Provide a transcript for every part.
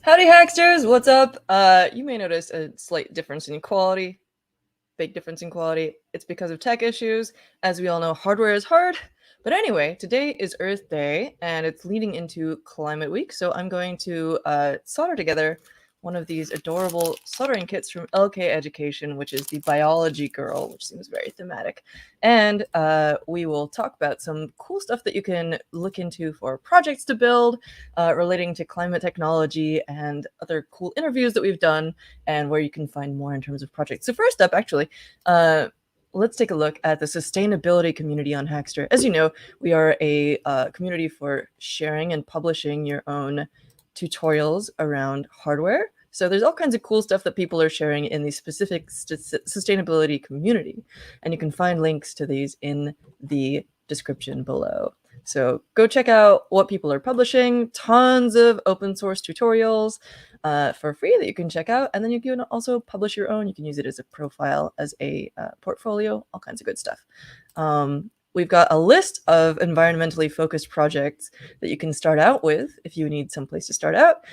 Howdy, Hacksters! What's up? You may notice a slight difference in quality. Big difference in quality. It's because of tech issues. As we all know, hardware is hard. But anyway, today is Earth Day, and it's leading into Climate Week, so I'm going to solder together one of these adorable soldering kits from Elkei Education, which is the biology girl, which seems very thematic. And we will talk about some cool stuff that you can look into for projects to build relating to climate technology and other cool interviews that we've done and where you can find more in terms of projects. So first up, actually, let's take a look at the sustainability community on Hackster. As you know, we are a community for sharing and publishing your own tutorials around hardware. So there's all kinds of cool stuff that people are sharing in the specific sustainability community. And you can find links to these in the description below. So go check out what people are publishing, tons of open source tutorials for free that you can check out. And then you can also publish your own. You can use it as a profile, as a portfolio, all kinds of good stuff. We've got a list of environmentally focused projects that you can start out with if you need some place to start out.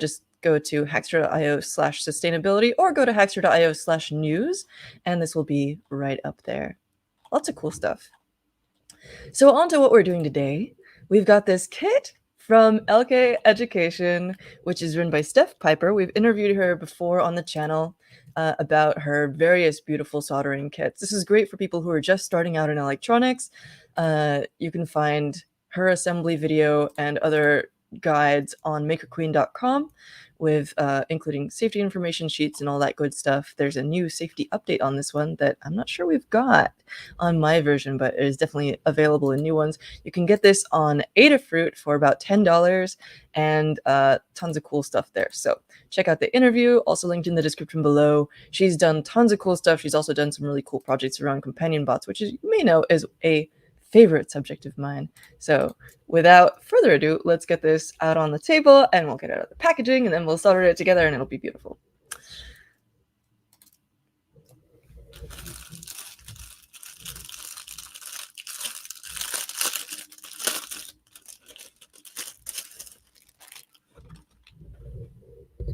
Just go to hackster.io/sustainability or go to hackster.io/news, and this will be right up there. Lots of cool stuff. So on to what we're doing today. We've got this kit from Elkei Education, which is run by Steph Piper. We've interviewed her before on the channel about her various beautiful soldering kits. This is great for people who are just starting out in electronics. You can find her assembly video and other guides on makerqueen.com with including safety information sheets and all that good stuff. There's a new safety update on this one that I'm not sure we've got on my version, but it is definitely available in new ones. You can get this on Adafruit for about $10 and tons of cool stuff there. So check out the interview, also linked in the description below. She's done tons of cool stuff. She's also done some really cool projects around companion bots, which you may know is a favorite subject of mine. So without further ado, let's get this out on the table and we'll get out of the packaging and then we'll solder it together and it'll be beautiful.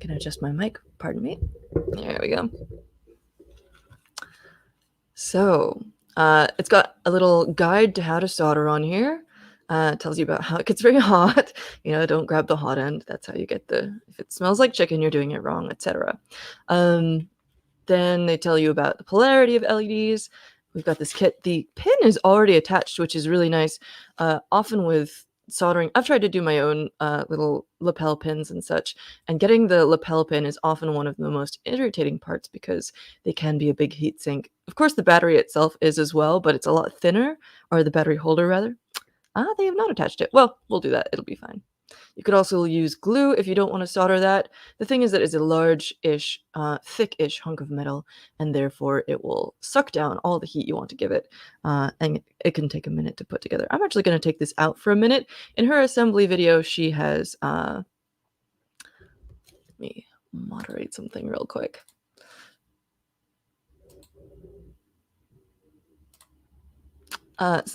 Can adjust my mic, pardon me. There we go. So it's got a little guide to how to solder on here. Tells you about how it gets very hot. Don't grab the hot end. That's how you get if it smells like chicken, you're doing it wrong, etc. Then they tell you about the polarity of LEDs. We've got this kit. The pin is already attached, which is really nice. Often with soldering, I've tried to do my own little lapel pins and such, and getting the lapel pin is often one of the most irritating parts because they can be a big heat sink. Of course, the battery itself is as well, but it's a lot thinner, or the battery holder rather. They have not attached it. Well, we'll do that. It'll be fine. You could also use glue if you don't want to solder that. The thing is that it's a large-ish, thick-ish hunk of metal, and therefore it will suck down all the heat you want to give it, and it can take a minute to put together. I'm actually going to take this out for a minute. In her assembly video, she has... let me moderate something real quick.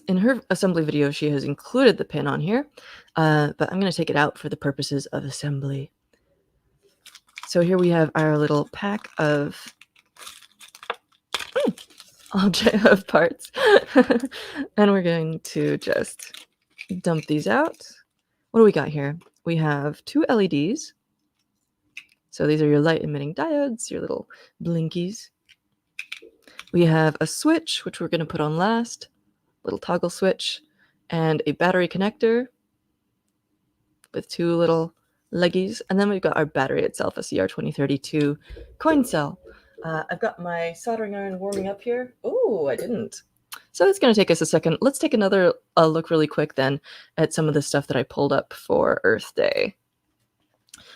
In her assembly video, she has included the pin on here, but I'm going to take it out for the purposes of assembly. So here we have our little pack of object of parts, and we're going to just dump these out. What do we got here? We have 2 LEDs. So these are your light emitting diodes, your little blinkies. We have a switch, which we're going to put on last. Little toggle switch, and a battery connector with 2 little leggies, and then we've got our battery itself, a CR2032 coin cell. I've got my soldering iron warming up here. Oh, I didn't. So it's going to take us a second. Let's take another look really quick then at some of the stuff that I pulled up for Earth Day.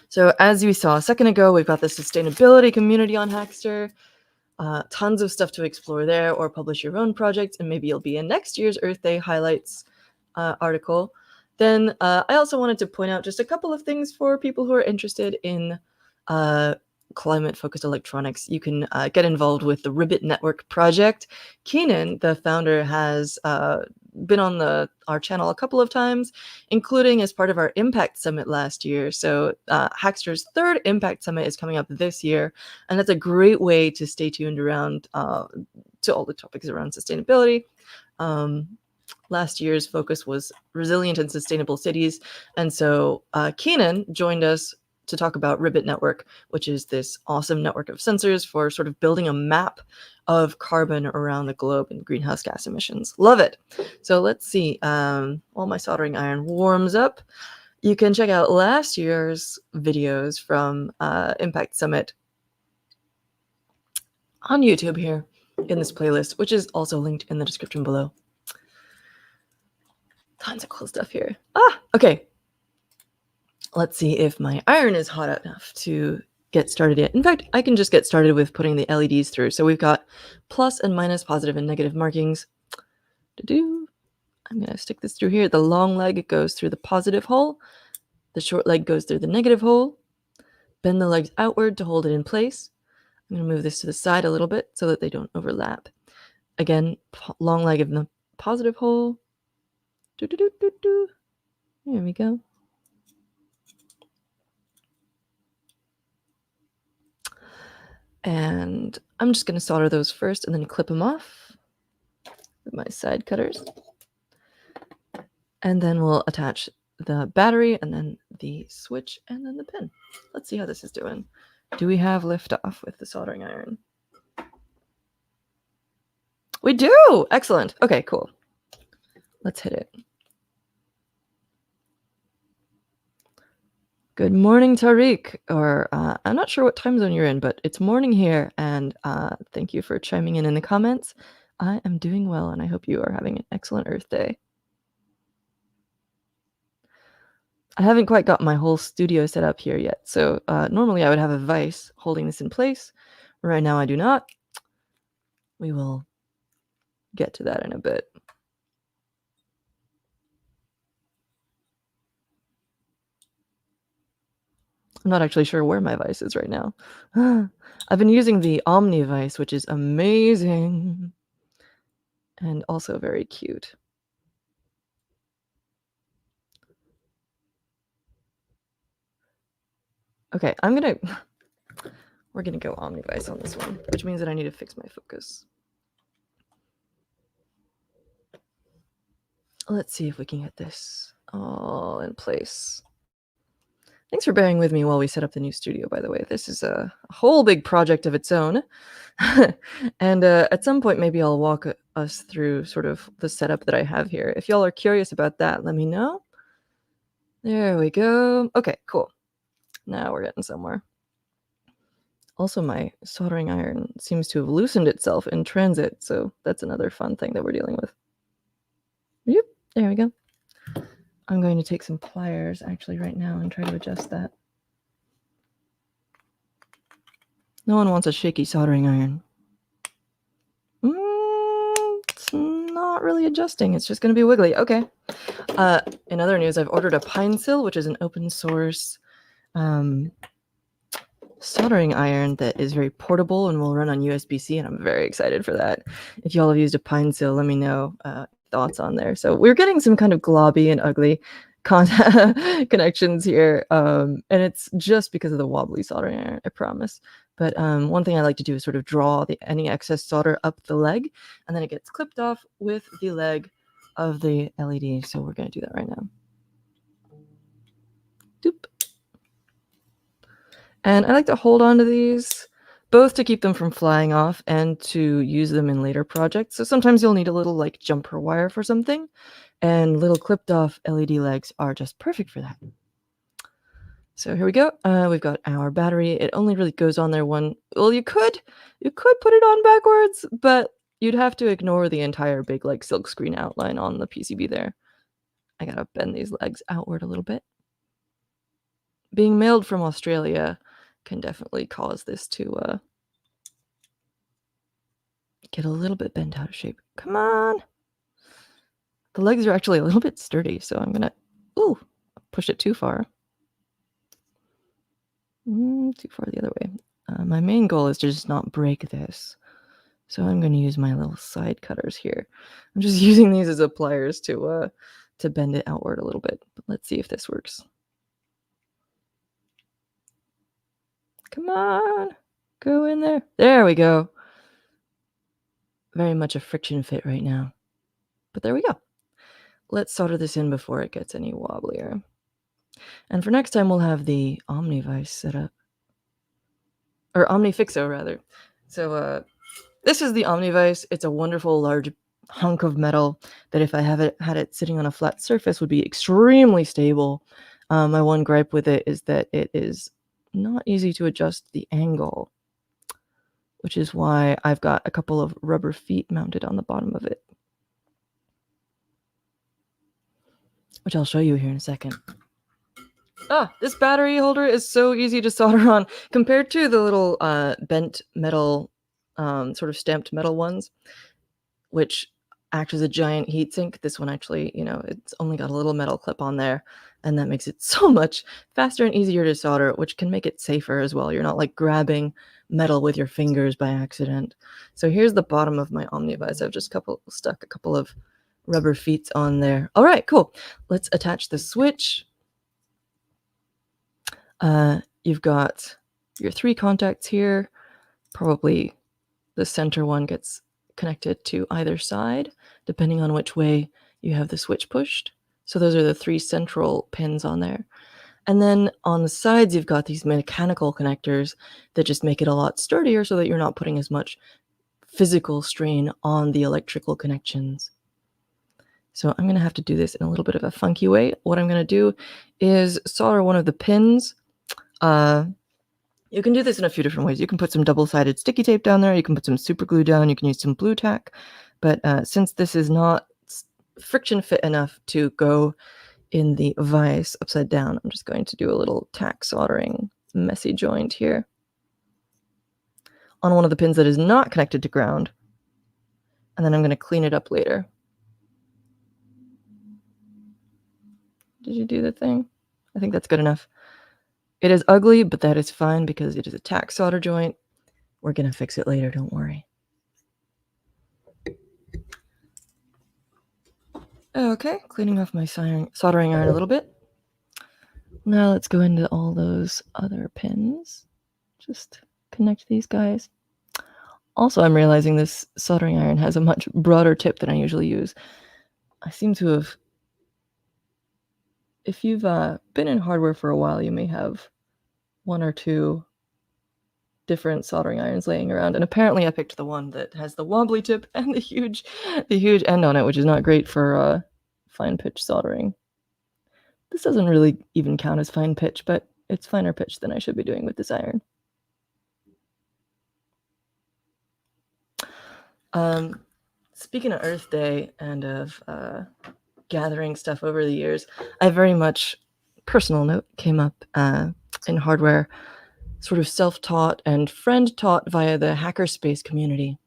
So as we saw a second ago, we've got the sustainability community on Hackster. Tons of stuff to explore there, or publish your own projects, and maybe you'll be in next year's Earth Day highlights article. Then I also wanted to point out just a couple of things for people who are interested in climate-focused electronics. You can get involved with the Ribbit Network project. Keenan, the founder, has been on our channel a couple of times, including as part of our Impact Summit last year. So Hackster's third Impact Summit is coming up this year, and that's a great way to stay tuned around to all the topics around sustainability. Last year's focus was resilient and sustainable cities, and so Keenan joined us to talk about Ribbit Network, which is this awesome network of sensors for sort of building a map of carbon around the globe and greenhouse gas emissions. Love it. So let's see. While my soldering iron warms up, you can check out last year's videos from Impact Summit on YouTube here in this playlist, which is also linked in the description below. Tons of cool stuff here. Okay. Let's see if my iron is hot enough to get started yet. In fact, I can just get started with putting the LEDs through. So we've got plus and minus, positive and negative markings. I'm going to stick this through here. The long leg goes through the positive hole. The short leg goes through the negative hole. Bend the legs outward to hold it in place. I'm going to move this to the side a little bit so that they don't overlap. Again, long leg in the positive hole. There we go. And I'm just going to solder those first and then clip them off with my side cutters. And then we'll attach the battery and then the switch and then the pin. Let's see how this is doing. Do we have liftoff with the soldering iron? We do! Excellent. Okay, cool. Let's hit it. Good morning, Tariq. Or I'm not sure what time zone you're in, but it's morning here. And thank you for chiming in the comments. I am doing well, and I hope you are having an excellent Earth Day. I haven't quite got my whole studio set up here yet. So normally I would have a vise holding this in place. Right now I do not. We will get to that in a bit. I'm not actually sure where my vise is right now. I've been using the Omni vise, which is amazing and also very cute. Okay, we're gonna go Omni vise on this one, which means that I need to fix my focus. Let's see if we can get this all in place. Thanks for bearing with me while we set up the new studio, by the way. This is a whole big project of its own. And at some point, maybe I'll walk us through sort of the setup that I have here. If y'all are curious about that, let me know. There we go. Okay, cool. Now we're getting somewhere. Also, my soldering iron seems to have loosened itself in transit, so that's another fun thing that we're dealing with. Yep, there we go. I'm going to take some pliers actually right now and try to adjust that. No one wants a shaky soldering iron. It's not really adjusting. It's just going to be wiggly. Okay. In other news, I've ordered a PineSill, which is an open source soldering iron that is very portable and will run on USB-C, and I'm very excited for that. If y'all have used a PineSill, let me know thoughts on there. So we're getting some kind of globby and ugly connections here, and it's just because of the wobbly soldering iron, I promise. But one thing I like to do is sort of draw any excess solder up the leg, and then it gets clipped off with the leg of the LED. So we're going to do that right now. Doop. And I like to hold on to these, both to keep them from flying off and to use them in later projects. So sometimes you'll need a little like jumper wire for something, and little clipped off LED legs are just perfect for that. So here we go. We've got our battery. It only really goes on there one. Well, you could put it on backwards, but you'd have to ignore the entire big like silk screen outline on the PCB there. I gotta bend these legs outward a little bit. Being mailed from Australia can definitely cause this to get a little bit bent out of shape. Come on. The legs are actually a little bit sturdy, so I'm gonna push it too far. Too far the other way. My main goal is to just not break this. So I'm going to use my little side cutters here. I'm just using these as pliers to bend it outward a little bit. But let's see if this works. Come on, go in there. There we go. Very much a friction fit right now. But there we go. Let's solder this in before it gets any wobblier. And for next time, we'll have the Omnivice set up. Or Omnifixo, rather. So this is the Omnivice. It's a wonderful large hunk of metal that if I had it sitting on a flat surface would be extremely stable. My one gripe with it is that it is not easy to adjust the angle, which is why I've got a couple of rubber feet mounted on the bottom of it, which I'll show you here in a second. This battery holder is so easy to solder on compared to the little bent metal, sort of stamped metal ones, which act as a giant heatsink. This one actually, it's only got a little metal clip on there, and that makes it so much faster and easier to solder, which can make it safer as well. You're not like grabbing metal with your fingers by accident. So here's the bottom of my Omnivice. I've just stuck a couple of rubber feet on there. All right, cool. Let's attach the switch. You've got your 3 contacts here. Probably the center one gets connected to either side, depending on which way you have the switch pushed. So those are the 3 central pins on there. And then on the sides, you've got these mechanical connectors that just make it a lot sturdier so that you're not putting as much physical strain on the electrical connections. So I'm going to have to do this in a little bit of a funky way. What I'm going to do is solder one of the pins. You can do this in a few different ways. You can put some double-sided sticky tape down there. You can put some super glue down. You can use some blue tack. But since this is not friction fit enough to go in the vise upside down, I'm just going to do a little tack soldering messy joint here on one of the pins that is not connected to ground. And then I'm going to clean it up later. Did you do the thing? I think that's good enough. It is ugly, but that is fine because it is a tack solder joint. We're going to fix it later, don't worry. Okay, cleaning off my soldering iron a little bit. Now let's go into all those other pins. Just connect these guys. Also, I'm realizing this soldering iron has a much broader tip than I usually use. I seem to have... If you've been in hardware for a while, you may have 1 or 2 different soldering irons laying around, and apparently I picked the one that has the wobbly tip and the huge end on it, which is not great for fine pitch soldering. This doesn't really even count as fine pitch, but it's finer pitch than I should be doing with this iron. Speaking of Earth Day and of gathering stuff over the years, I very much, personal note, came up in hardware, sort of self-taught and friend-taught via the hackerspace community.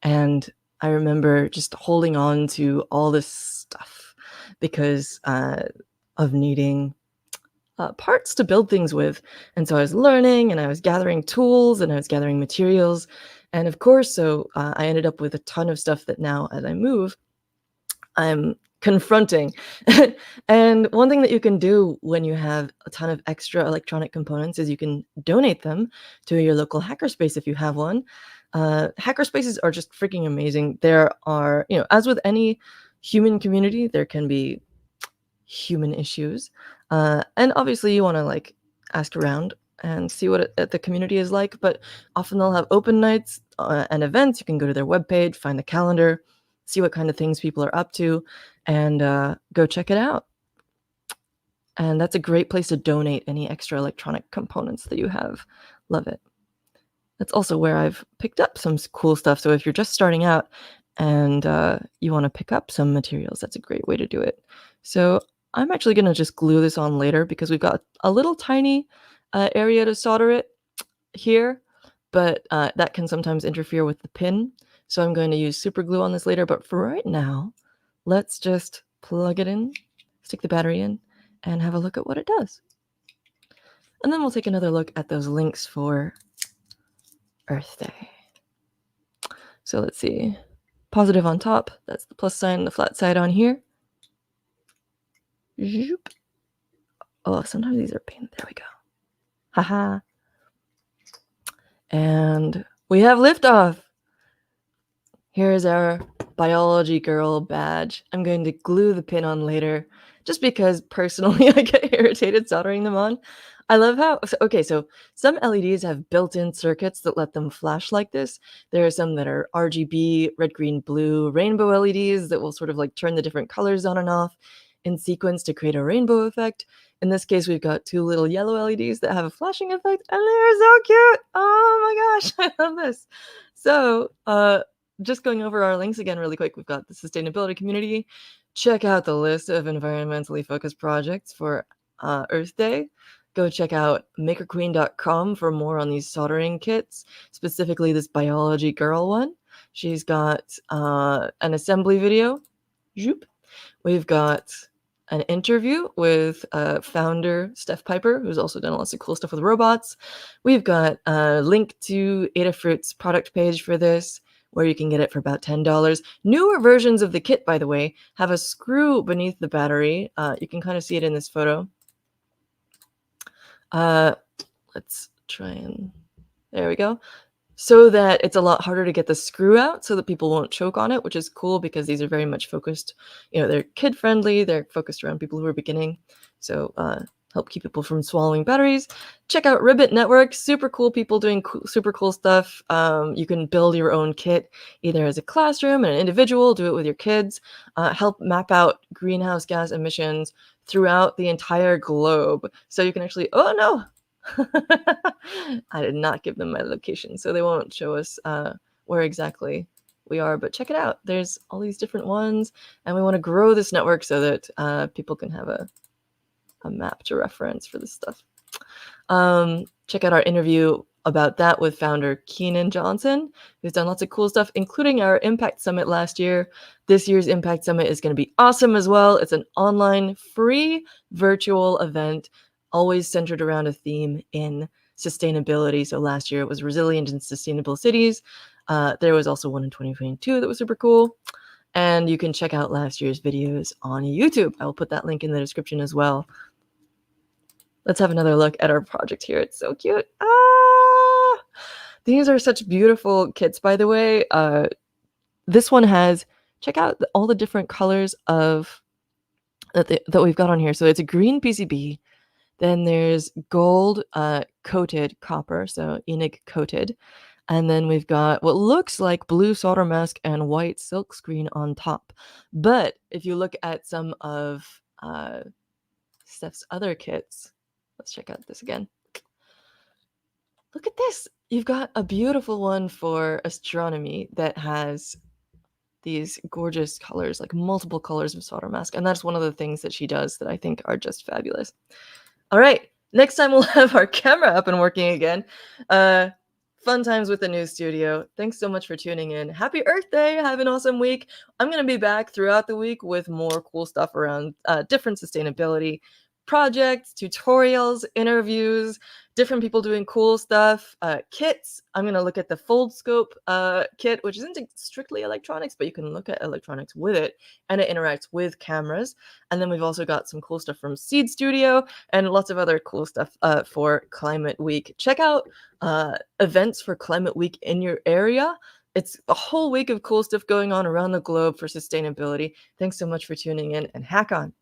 And I remember just holding on to all this stuff because of needing parts to build things with. And so I was learning and I was gathering tools and I was gathering materials. And of course, I ended up with a ton of stuff that now, as I move, I'm confronting. And one thing that you can do when you have a ton of extra electronic components is you can donate them to your local hackerspace if you have one. Hackerspaces are just freaking amazing. There are, as with any human community, there can be human issues. And obviously you want to ask around and see what the community is like, but often they'll have open nights and events. You can go to their webpage, find the calendar, see what kind of things people are up to, and go check it out. And that's a great place to donate any extra electronic components that you have. Love it. That's also where I've picked up some cool stuff. So if you're just starting out and you want to pick up some materials, that's a great way to do it. So I'm actually going to just glue this on later because we've got a little tiny area to solder it here, but that can sometimes interfere with the pin. So I'm going to use super glue on this later. But for right now, let's just plug it in, stick the battery in, and have a look at what it does. And then we'll take another look at those links for Earth Day. So let's see. Positive on top, that's the plus sign, the flat side on here. Zoop. Oh, sometimes these are pain. There we go. Haha. And we have liftoff. Here's our biology girl badge. I'm going to glue the pin on later, just because personally I get irritated soldering them on. I love how, so some LEDs have built-in circuits that let them flash like this. There are some that are RGB, red, green, blue, rainbow LEDs that will sort of like turn the different colors on and off in sequence to create a rainbow effect. In this case, we've got two little yellow LEDs that have a flashing effect, and they're so cute. Oh my gosh, I love this. So, just going over our links again really quick, we've got the sustainability community. Check out the list of environmentally focused projects for Earth Day. Go check out makerqueen.com for more on these soldering kits, specifically this biology girl one. She's got an assembly video. Zoop. We've got an interview with founder Steph Piper, who's also done lots of cool stuff with robots. We've got a link to Adafruit's product page for this, where you can get it for about $10. Newer versions of the kit, by the way, have a screw beneath the battery. You can kind of see it in this photo. Let's try and... There we go. So that it's a lot harder to get the screw out so that people won't choke on it, which is cool because these are very much focused, they're kid friendly, they're focused around people who are beginning. So help keep people from swallowing batteries. Check out Ribbit Network, super cool people doing super cool stuff. You can build your own kit either as a classroom and an individual, do it with your kids, help map out greenhouse gas emissions throughout the entire globe. So you can actually, oh no, I did not give them my location, so they won't show us where exactly we are, but check it out. There's all these different ones, and we want to grow this network so that people can have a map to reference for this stuff. Check out our interview about that with founder Keenan Johnson, who's done lots of cool stuff, including our Impact Summit last year. This year's Impact Summit is going to be awesome as well. It's an online, free, virtual event, always centered around a theme in sustainability. So last year it was resilient and sustainable cities. There was also one in 2022 that was super cool. And you can check out last year's videos on YouTube. I will put that link in the description as well. Let's have another look at our project here. It's so cute. These are such beautiful kits, by the way. This one has, check out all the different colors of that we've got on here. So it's a green PCB. Then there's gold coated copper, so Enig coated. And then we've got what looks like blue solder mask and white silk screen on top. But if you look at some of Steph's other kits, let's check out this again. Look at this. You've got a beautiful one for astronomy that has these gorgeous colors, like multiple colors of solder mask. And that's one of the things that she does that I think are just fabulous. All right, next time we'll have our camera up and working again. Fun times with the new studio. Thanks so much for tuning in. Happy Earth Day. Have an awesome week. I'm going to be back throughout the week with more cool stuff around different sustainability projects, tutorials, interviews, different people doing cool stuff, kits. I'm going to look at the Fold Scope kit, which isn't strictly electronics, but you can look at electronics with it, and it interacts with cameras. And then we've also got some cool stuff from Seed Studio and lots of other cool stuff for Climate Week. Check out events for Climate Week in your area. It's a whole week of cool stuff going on around the globe for sustainability. Thanks so much for tuning in, and hack on.